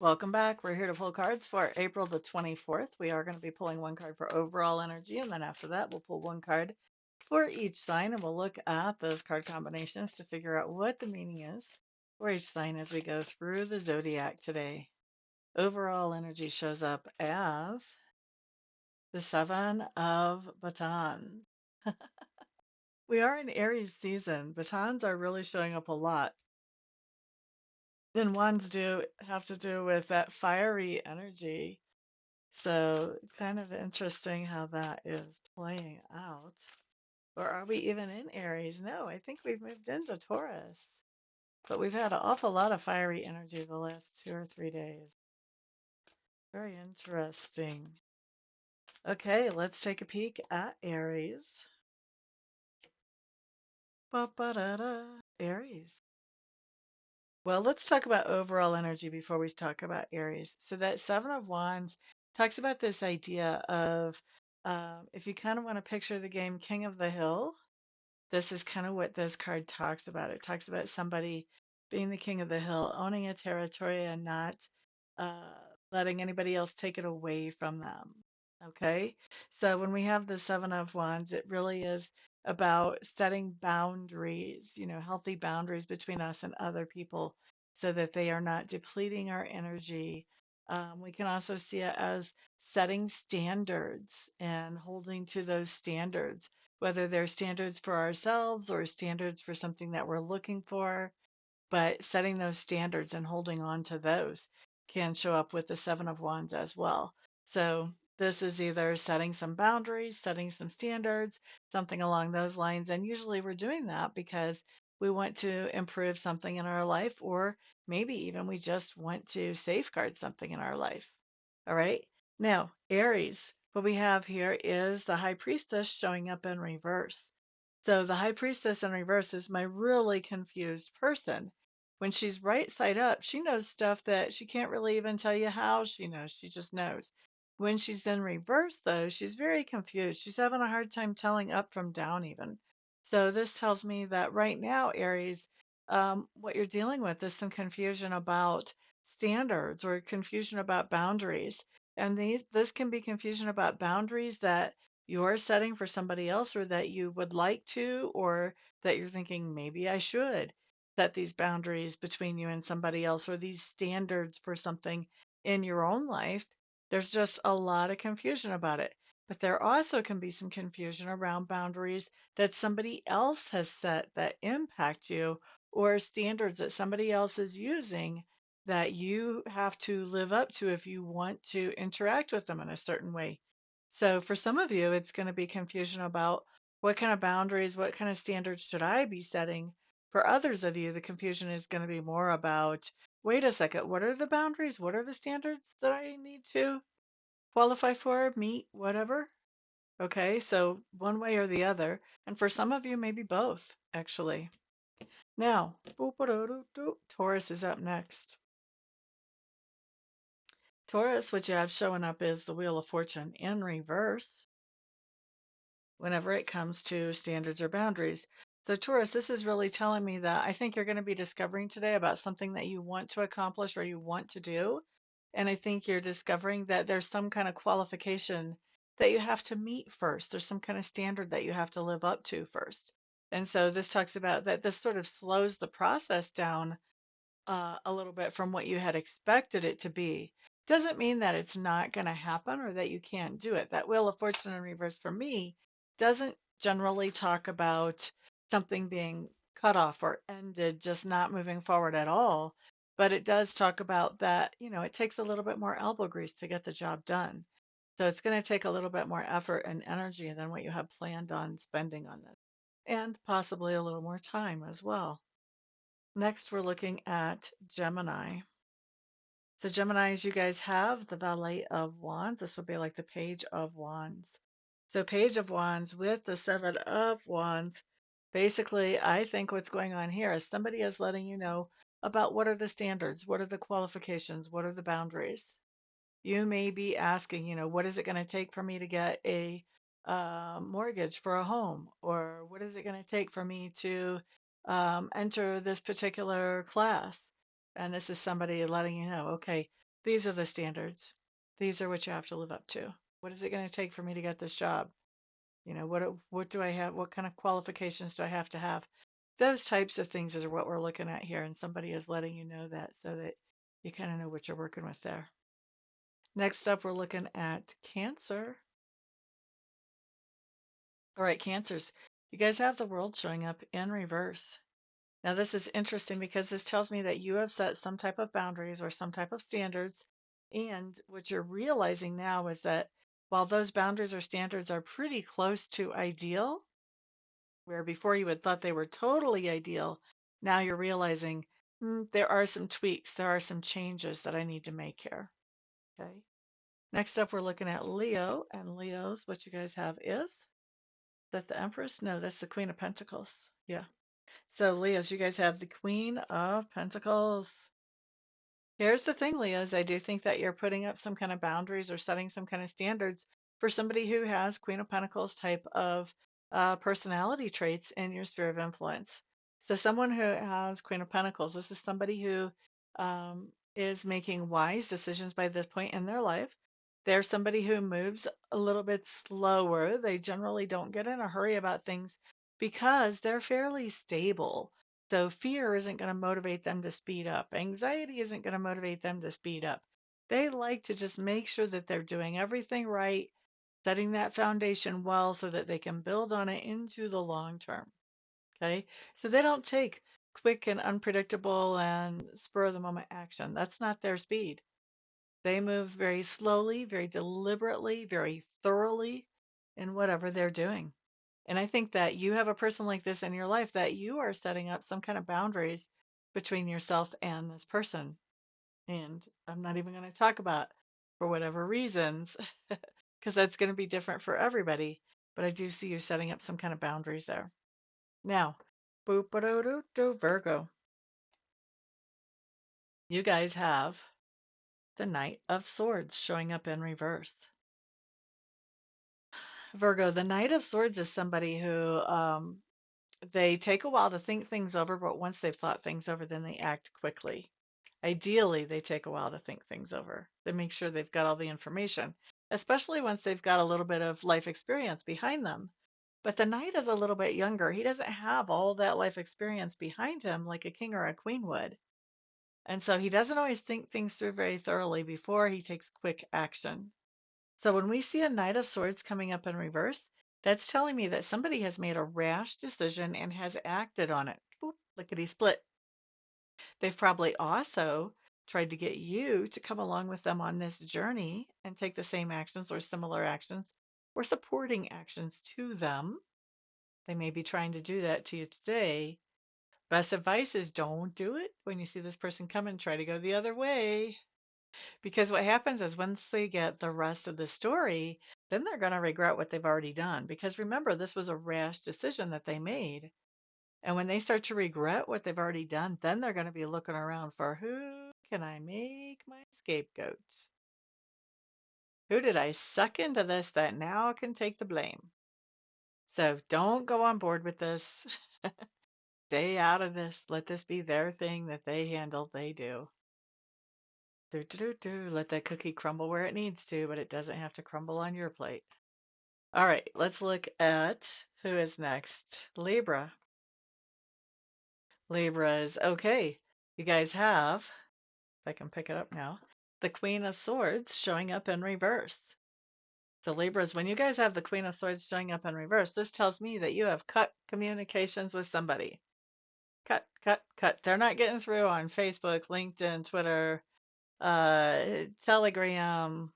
Welcome back. We're here to pull cards for April the 24th. We are going to be pulling one card for overall energy, and then after that, we'll pull one card for each sign, and we'll look at those card combinations to figure out what the meaning is for each sign as we go through the zodiac today. Overall energy shows up as the Seven of Batons. We are in Aries season. Batons are really showing up a lot. And wands do have to do with that fiery energy. So kind of interesting how that is playing out. Or are we even in Aries? No, I think we've moved into Taurus. But we've had an awful lot of fiery energy the last 2 or 3 days. Very interesting. Okay, let's take a peek at Aries. Ba-ba-da-da. Aries. Well, let's talk about overall energy before we talk about Aries. So that Seven of Wands talks about this idea of if you kind of want to picture the game King of the Hill, this is kind of what this card talks about. It talks about somebody being the king of the hill, owning a territory and not uh, letting anybody else take it away from them. Okay. So when we have the Seven of Wands, it really is about setting boundaries, healthy boundaries between us and other people so that they are not depleting our energy. We can also see it as setting standards and holding to those standards, whether they're standards for ourselves or standards for something that we're looking for, but setting those standards and holding on to those can show up with the Seven of Wands as well. So this is either setting some boundaries, setting some standards, something along those lines. And usually we're doing that because we want to improve something in our life, or maybe even we just want to safeguard something in our life. All right. Now, Aries, what we have here is the High Priestess showing up in reverse. So the High Priestess in reverse is my really confused person. When she's right side up, she knows stuff that she can't really even tell you how she knows. She just knows. When she's in reverse, though, she's very confused. She's having a hard time telling up from down, even. So this tells me that right now, Aries, what you're dealing with is some confusion about standards or confusion about boundaries. And this can be confusion about boundaries that you're setting for somebody else, or that you would like to, or that you're thinking, maybe I should set these boundaries between you and somebody else, or these standards for something in your own life. There's just a lot of confusion about it. But there also can be some confusion around boundaries that somebody else has set that impact you, or standards that somebody else is using that you have to live up to if you want to interact with them in a certain way. So for some of you, it's going to be confusion about what kind of boundaries, what kind of standards should I be setting? For others of you, the confusion is going to be more about, wait a second, what are the boundaries? What are the standards that I need to qualify for, meet, whatever? Okay, so one way or the other. And for some of you, maybe both, actually. Now, Taurus is up next. Taurus, what you have showing up is the Wheel of Fortune in reverse whenever it comes to standards or boundaries. So, Taurus, this is really telling me that I think you're going to be discovering today about something that you want to accomplish or you want to do. And I think you're discovering that there's some kind of qualification that you have to meet first. There's some kind of standard that you have to live up to first. And so, this talks about that this sort of slows the process down a little bit from what you had expected it to be. Doesn't mean that it's not going to happen or that you can't do it. That Wheel of Fortune in reverse for me doesn't generally talk about something being cut off or ended, just not moving forward at all. But it does talk about that, it takes a little bit more elbow grease to get the job done. So it's going to take a little bit more effort and energy than what you have planned on spending on this, and possibly a little more time as well. Next, we're looking at Gemini. So Geminis, you guys have the Valet of Wands. This would be like the Page of Wands. So Page of Wands with the Seven of Wands. Basically, I think what's going on here is somebody is letting you know about what are the standards, what are the qualifications, what are the boundaries. You may be asking, what is it going to take for me to get a mortgage for a home? Or what is it going to take for me to enter this particular class? And this is somebody letting you know, okay, These are the standards. These are what you have to live up to. What is it going to take for me to get this job? What do I have? What kind of qualifications do I have to have? Those types of things is what we're looking at here, and somebody is letting you know that so that you kind of know what you're working with there. Next up, we're looking at Cancer. All right, Cancers, you guys have the world showing up in reverse. Now, this is interesting because this tells me that you have set some type of boundaries or some type of standards. And what you're realizing now is that while those boundaries or standards are pretty close to ideal, where before you had thought they were totally ideal, now you're realizing there are some tweaks, there are some changes that I need to make here. Okay. Next up, we're looking at Leo, and Leo's what you guys have is that the Empress? No, that's the Queen of Pentacles. Yeah. So, Leos, you guys have the Queen of Pentacles. Here's the thing, Leos. I do think that you're putting up some kind of boundaries or setting some kind of standards for somebody who has Queen of Pentacles type of personality traits in your sphere of influence. So, someone who has Queen of Pentacles, this is somebody who is making wise decisions by this point in their life. They're somebody who moves a little bit slower. They generally don't get in a hurry about things because they're fairly stable. So fear isn't going to motivate them to speed up. Anxiety isn't going to motivate them to speed up. They like to just make sure that they're doing everything right, setting that foundation well so that they can build on it into the long term. Okay. So they don't take quick and unpredictable and spur of the moment action. That's not their speed. They move very slowly, very deliberately, very thoroughly in whatever they're doing. And I think that you have a person like this in your life that you are setting up some kind of boundaries between yourself and this person. And I'm not even going to talk about for whatever reasons, because that's going to be different for everybody. But I do see you setting up some kind of boundaries there. Now, boop do Virgo. You guys have the Knight of Swords showing up in reverse. Virgo, the Knight of Swords is somebody who they take a while to think things over, but once they've thought things over, then they act quickly. Ideally, they take a while to think things over. They make sure they've got all the information, especially once they've got a little bit of life experience behind them. But the knight is a little bit younger. He doesn't have all that life experience behind him like a king or a queen would. And so he doesn't always think things through very thoroughly before he takes quick action. So when we see a Knight of Swords coming up in reverse, that's telling me that somebody has made a rash decision and has acted on it. Boop, lickety split. They've probably also tried to get you to come along with them on this journey and take the same actions or similar actions or supporting actions to them. They may be trying to do that to you today. Best advice is don't do it when you see this person come and try to go the other way. Because what happens is once they get the rest of the story, then they're going to regret what they've already done. Because remember, this was a rash decision that they made. And when they start to regret what they've already done, then they're going to be looking around for who can I make my scapegoat? Who did I suck into this that now can take the blame? So don't go on board with this. Stay out of this. Let this be their thing that they handle, they do. Do, do, do, do. Let that cookie crumble where it needs to, but it doesn't have to crumble on your plate. All right, let's look at who is next. Libra. Libra is okay. You guys have, if I can pick it up now, the Queen of Swords showing up in reverse. So Libras, when you guys have the Queen of Swords showing up in reverse, this tells me that you have cut communications with somebody. Cut, cut, cut. They're not getting through on Facebook, LinkedIn, Twitter, Telegram,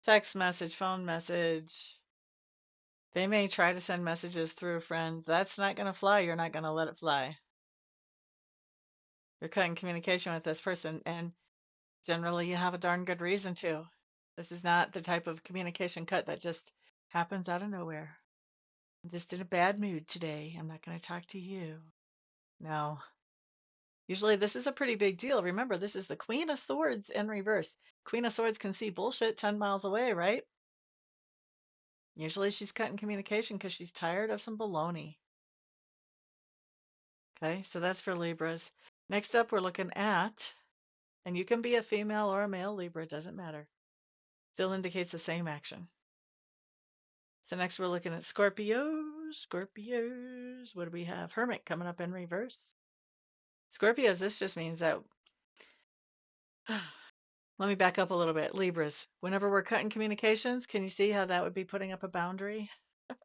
text message, phone message. They may try to send messages through friends. That's not going to fly. You're not going to let it fly. You're cutting communication with this person, and generally you have a darn good reason to. This is not the type of communication cut that just happens out of nowhere. I'm just in a bad mood today. I'm not going to talk to you. No. Usually this is a pretty big deal. Remember, this is the Queen of Swords in reverse. Queen of Swords can see bullshit 10 miles away, right? Usually she's cutting communication because she's tired of some baloney. Okay, so that's for Libras. Next up, we're looking at And you can be a female or a male Libra, it doesn't matter. Still indicates the same action. So next we're looking at Scorpios. Scorpios. What do we have? Hermit coming up in reverse. Scorpios, this just means that let me back up a little bit. Libras, whenever we're cutting communications, can you see how that would be putting up a boundary? It's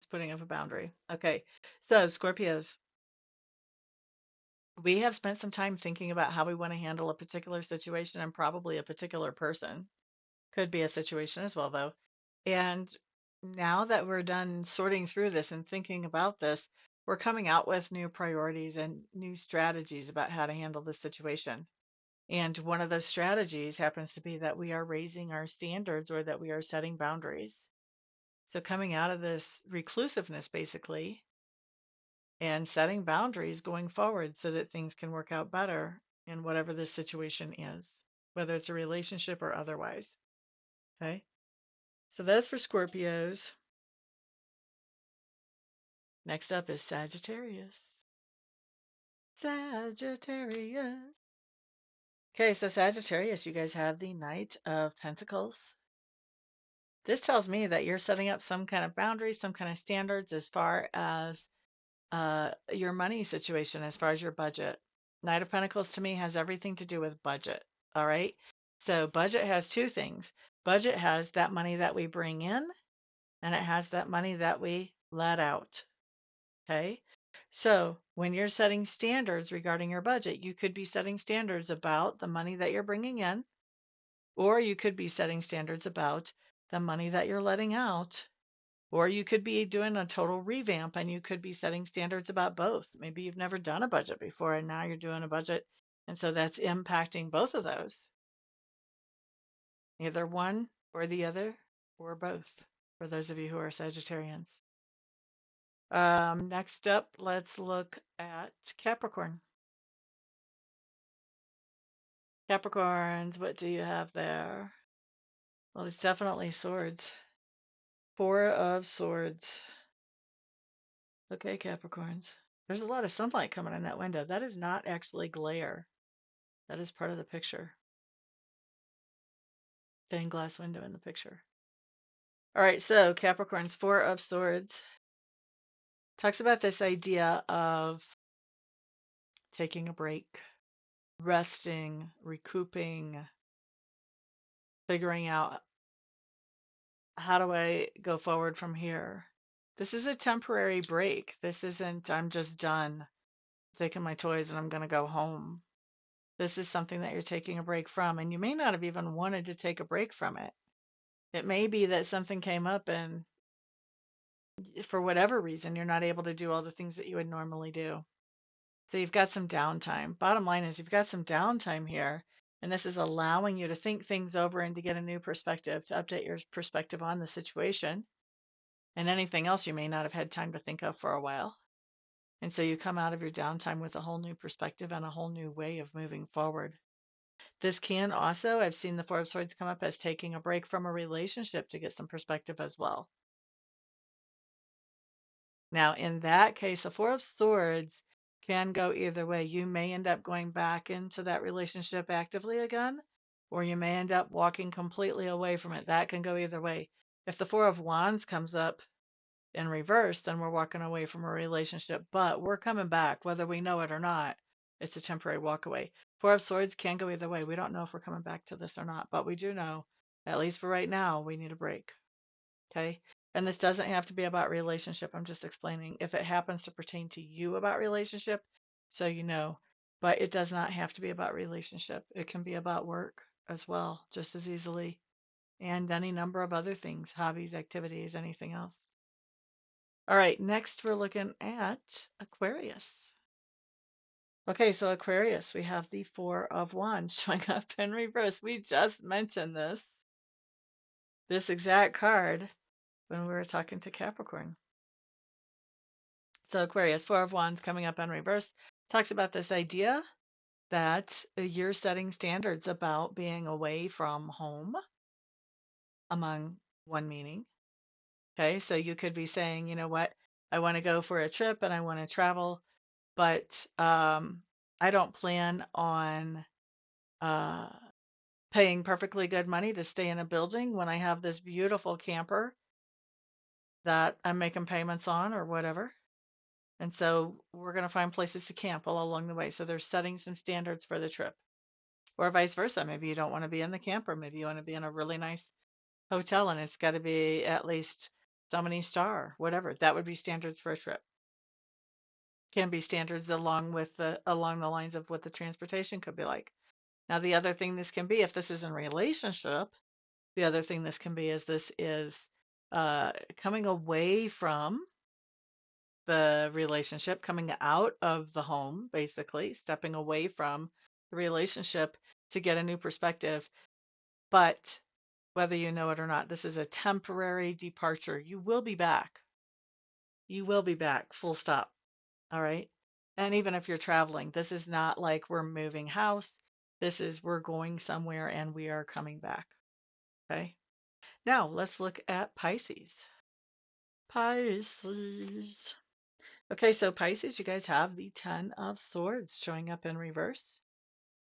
putting up a boundary. Okay. So Scorpios, we have spent some time thinking about how we want to handle a particular situation and probably a particular person. Could be a situation as well, though. And now that we're done sorting through this and thinking about this, we're coming out with new priorities and new strategies about how to handle this situation. And one of those strategies happens to be that we are raising our standards or that we are setting boundaries. So, coming out of this reclusiveness, basically, and setting boundaries going forward so that things can work out better in whatever this situation is, whether it's a relationship or otherwise. Okay. So that's for Scorpios. Next up is Sagittarius. Sagittarius. Okay, so Sagittarius, you guys have the Knight of Pentacles. This tells me that you're setting up some kind of boundaries, some kind of standards as far as your money situation, as far as your budget. Knight of Pentacles to me has everything to do with budget. All right. So budget has two things. Budget has that money that we bring in, and it has that money that we let out. Okay. So when you're setting standards regarding your budget, you could be setting standards about the money that you're bringing in, or you could be setting standards about the money that you're letting out, or you could be doing a total revamp and you could be setting standards about both. Maybe you've never done a budget before and now you're doing a budget. And so that's impacting both of those, either one or the other or both, for those of you who are Sagittarians. Next up, let's look at Capricorn. Capricorns, what do you have there? Well, it's definitely swords. Four of Swords. Okay, Capricorns. There's a lot of sunlight coming in that window. That is not actually glare. That is part of the picture. Stained glass window in the picture. All right, so Capricorn's Four of Swords talks about this idea of taking a break, resting, recouping, figuring out how do I go forward from here. This is a temporary break. This isn't, I'm just done taking my toys and I'm going to go home. This is something that you're taking a break from, and you may not have even wanted to take a break from it. It may be that something came up and for whatever reason, you're not able to do all the things that you would normally do. So you've got some downtime. Bottom line is you've got some downtime here, and this is allowing you to think things over and to get a new perspective, to update your perspective on the situation and anything else you may not have had time to think of for a while. And so you come out of your downtime with a whole new perspective and a whole new way of moving forward. This can also, I've seen the Four of Swords come up as taking a break from a relationship to get some perspective as well. Now, in that case, a Four of Swords can go either way. You may end up going back into that relationship actively again, or you may end up walking completely away from it. That can go either way. If the Four of Wands comes up in reverse, then we're walking away from a relationship, but we're coming back, whether we know it or not. It's a temporary walk away. Four of Swords can go either way. We don't know if we're coming back to this or not, but we do know, at least for right now, we need a break. Okay. And this doesn't have to be about relationship. I'm just explaining if it happens to pertain to you about relationship, so you know, but it does not have to be about relationship. It can be about work as well, just as easily, and any number of other things, hobbies, activities, anything else. All right, next we're looking at Aquarius. Okay, so Aquarius, we have the Four of Wands showing up in reverse. We just mentioned this exact card when we were talking to Capricorn. So Aquarius, Four of Wands coming up in reverse, talks about this idea that you're setting standards about being away from home, among one meaning. Okay, so you could be saying, you know what, I want to go for a trip and I want to travel, but I don't plan on uh, paying perfectly good money to stay in a building when I have this beautiful camper that I'm making payments on or whatever. And so we're going to find places to camp all along the way. So there's setting some standards for the trip, or vice versa. Maybe you don't want to be in the camper. Maybe you want to be in a really nice hotel and it's got to be at least so many star, whatever. That would be standards for a trip. Can be standards along the lines of what the transportation could be like. Now, the other thing this can be, if this is in a relationship, the other thing this can be is this is coming away from the relationship, coming out of the home, basically, stepping away from the relationship to get a new perspective. But whether you know it or not, this is a temporary departure. You will be back. You will be back, full stop. All right. And even if you're traveling, this is not like we're moving house. This is we're going somewhere and we are coming back. Okay. Now let's look at Pisces. Pisces. Okay, so Pisces, you guys have the Ten of Swords showing up in reverse.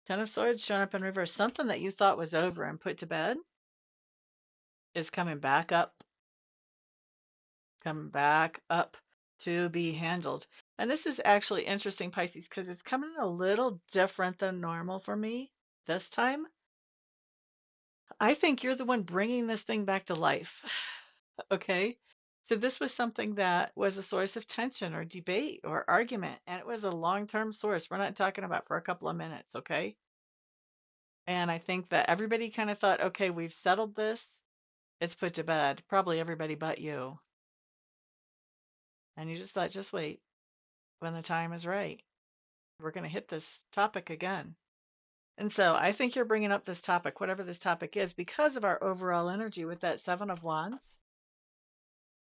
Ten of Swords showing up in reverse. Something that you thought was over and put to bed is coming back up to be handled. And this is actually interesting, Pisces, because it's coming a little different than normal for me this time. I think you're the one bringing this thing back to life. Okay. So this was something that was a source of tension or debate or argument, and it was a long-term source. We're not talking about for a couple of minutes, okay? And I think that everybody kind of thought, okay, we've settled this. It's put to bed. Probably everybody but you. And you just thought, just wait. When the time is right, we're going to hit this topic again. And so I think you're bringing up this topic, whatever this topic is, because of our overall energy with that Seven of Wands.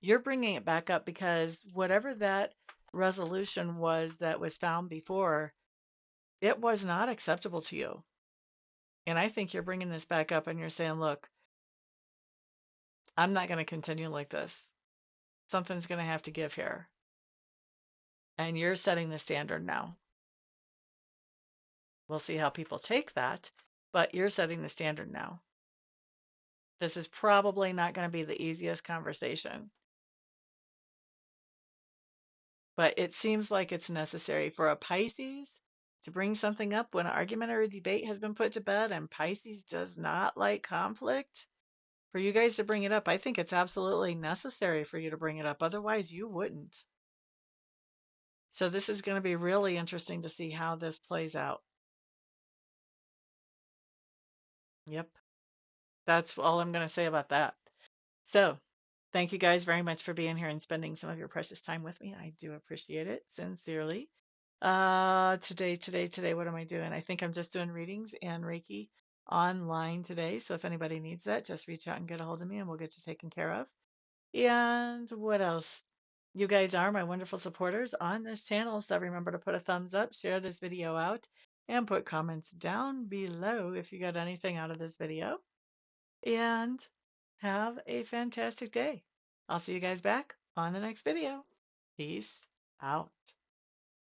You're bringing it back up because whatever that resolution was that was found before, it was not acceptable to you. And I think you're bringing this back up and you're saying, look, I'm not going to continue like this. Something's going to have to give here. And you're setting the standard now. We'll see how people take that, but you're setting the standard now. This is probably not going to be the easiest conversation, but it seems like it's necessary for a Pisces to bring something up when an argument or a debate has been put to bed, and Pisces does not like conflict. For you guys to bring it up, I think it's absolutely necessary for you to bring it up. Otherwise, you wouldn't. So this is going to be really interesting to see how this plays out. Yep. That's all I'm going to say about that. So thank you guys very much for being here and spending some of your precious time with me. I do appreciate it sincerely. Today, what am I doing? I think I'm just doing readings and Reiki online today. So if anybody needs that, just reach out and get a hold of me and we'll get you taken care of. And what else? You guys are my wonderful supporters on this channel. So remember to put a thumbs up, share this video out, and put comments down below if you got anything out of this video. And have a fantastic day. I'll see you guys back on the next video. Peace out.